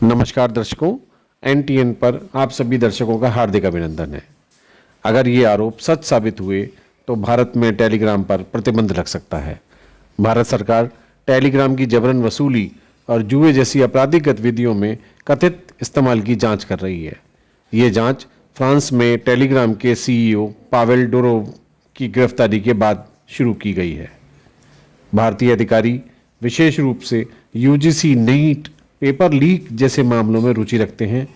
नमस्कार दर्शकों, एनटीएन पर आप सभी दर्शकों का हार्दिक अभिनंदन है। अगर ये आरोप सच साबित हुए तो भारत में टेलीग्राम पर प्रतिबंध लग सकता है। भारत सरकार टेलीग्राम की जबरन वसूली और जुए जैसी आपराधिक गतिविधियों में कथित इस्तेमाल की जांच कर रही है। ये जांच फ्रांस में टेलीग्राम के सीईओ पावेल डुरोव की गिरफ्तारी के बाद शुरू की गई है। भारतीय अधिकारी विशेष रूप से यूजीसी नीट पेपर लीक जैसे मामलों में रुचि रखते हैं।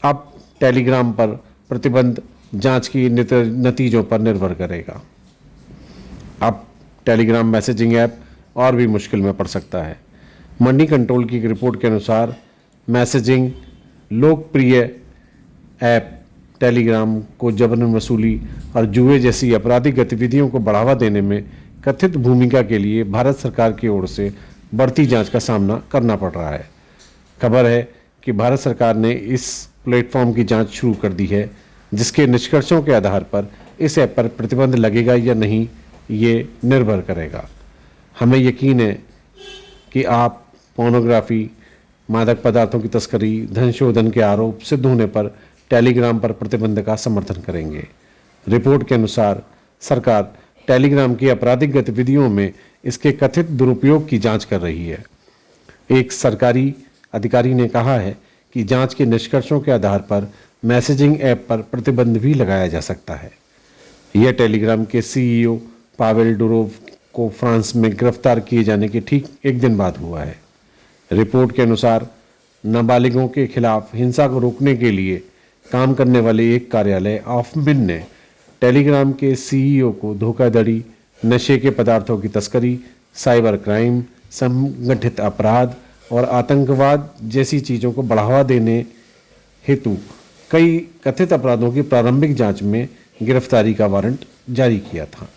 अब टेलीग्राम पर प्रतिबंध जांच की नतीजों पर निर्भर करेगा। अब टेलीग्राम मैसेजिंग ऐप और भी मुश्किल में पड़ सकता है। मनी कंट्रोल की एक रिपोर्ट के अनुसार मैसेजिंग लोकप्रिय ऐप टेलीग्राम को जबरन वसूली और जुए जैसी आपराधिक गतिविधियों को बढ़ावा देने में कथित भूमिका के लिए भारत सरकार की ओर से बढ़ती जांच का सामना करना पड़ रहा है। खबर है कि भारत सरकार ने इस प्लेटफॉर्म की जांच शुरू कर दी है, जिसके निष्कर्षों के आधार पर इस ऐप पर प्रतिबंध लगेगा या नहीं, ये निर्भर करेगा। हमें यकीन है कि आप पोर्नोग्राफी, मादक पदार्थों की तस्करी, धन शोधन के आरोप सिद्ध होने पर टेलीग्राम पर प्रतिबंध का समर्थन करेंगे। रिपोर्ट के अनुसार सरकार टेलीग्राम की आपराधिक गतिविधियों में इसके कथित दुरुपयोग की जांच कर रही है। एक सरकारी अधिकारी ने कहा है कि जांच के निष्कर्षों के आधार पर मैसेजिंग ऐप पर प्रतिबंध भी लगाया जा सकता है। यह टेलीग्राम के सीईओ पावेल डुरोव को फ्रांस में गिरफ्तार किए जाने के ठीक एक दिन बाद हुआ है। रिपोर्ट के अनुसार नाबालिगों के खिलाफ हिंसा को रोकने के लिए काम करने वाले एक कार्यालय ऑफमिन ने टेलीग्राम के सीईओ को धोखाधड़ी, नशे के पदार्थों की तस्करी, साइबर क्राइम, संगठित अपराध और आतंकवाद जैसी चीज़ों को बढ़ावा देने हेतु कई कथित अपराधों की प्रारंभिक जांच में गिरफ्तारी का वारंट जारी किया था।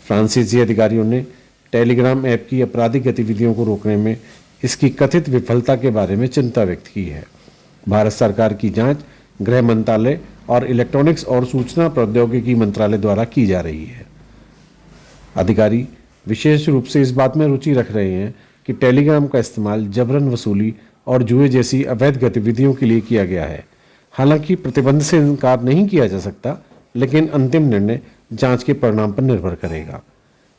फ्रांसीसी अधिकारियों ने टेलीग्राम ऐप की आपराधिक गतिविधियों को रोकने में इसकी कथित विफलता के बारे में चिंता व्यक्त की है। भारत सरकार की जांच गृह मंत्रालय और इलेक्ट्रॉनिक्स और सूचना प्रौद्योगिकी मंत्रालय द्वारा की जा रही है। अधिकारी विशेष रूप से इस बात में रुचि रख रहे हैं कि टेलीग्राम का इस्तेमाल जबरन वसूली और जुए जैसी अवैध गतिविधियों के लिए किया गया है। हालांकि प्रतिबंध से इनकार नहीं किया जा सकता, लेकिन अंतिम निर्णय जांच के परिणाम पर निर्भर करेगा।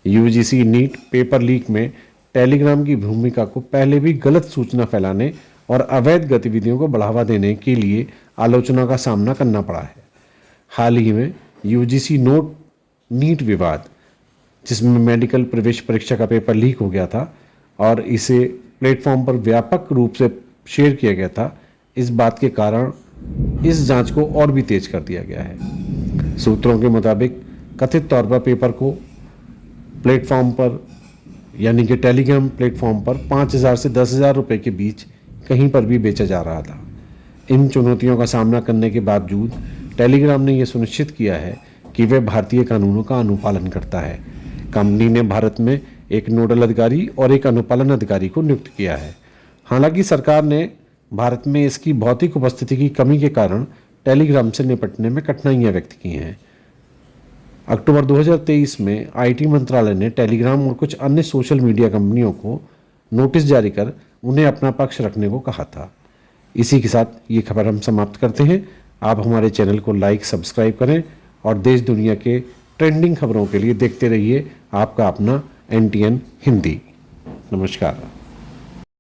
यूजीसी नीट पेपर लीक में टेलीग्राम की भूमिका को पहले भी गलत सूचना फैलाने और अवैध गतिविधियों को बढ़ावा देने के लिए आलोचना का सामना करना पड़ा है। हाल ही में यूजीसी नीट विवाद, जिसमें मेडिकल प्रवेश परीक्षा का पेपर लीक हो गया था और इसे प्लेटफॉर्म पर व्यापक रूप से शेयर किया गया था, इस बात के कारण इस जांच को और भी तेज कर दिया गया है। सूत्रों के मुताबिक कथित तौर पर पेपर को प्लेटफॉर्म पर यानी कि टेलीग्राम प्लेटफॉर्म पर 5,000 से 10,000 रुपये के बीच कहीं पर भी बेचा जा रहा था। इन चुनौतियों का सामना करने के बावजूद टेलीग्राम ने यह सुनिश्चित किया है कि वह भारतीय कानूनों का अनुपालन करता है। कंपनी ने भारत में एक नोडल अधिकारी और एक अनुपालन अधिकारी को नियुक्त किया है। हालांकि सरकार ने भारत में इसकी भौतिक उपस्थिति की कमी के कारण टेलीग्राम से निपटने में कठिनाइयां व्यक्त की हैं। अक्टूबर 2023 में आईटी मंत्रालय ने टेलीग्राम और कुछ अन्य सोशल मीडिया कंपनियों को नोटिस जारी कर उन्हें अपना पक्ष रखने को कहा था। इसी के साथ ये खबर हम समाप्त करते हैं। आप हमारे चैनल को लाइक, सब्सक्राइब करें और देश दुनिया के ट्रेंडिंग खबरों के लिए देखते रहिए आपका अपना एनटीएन हिंदी। नमस्कार।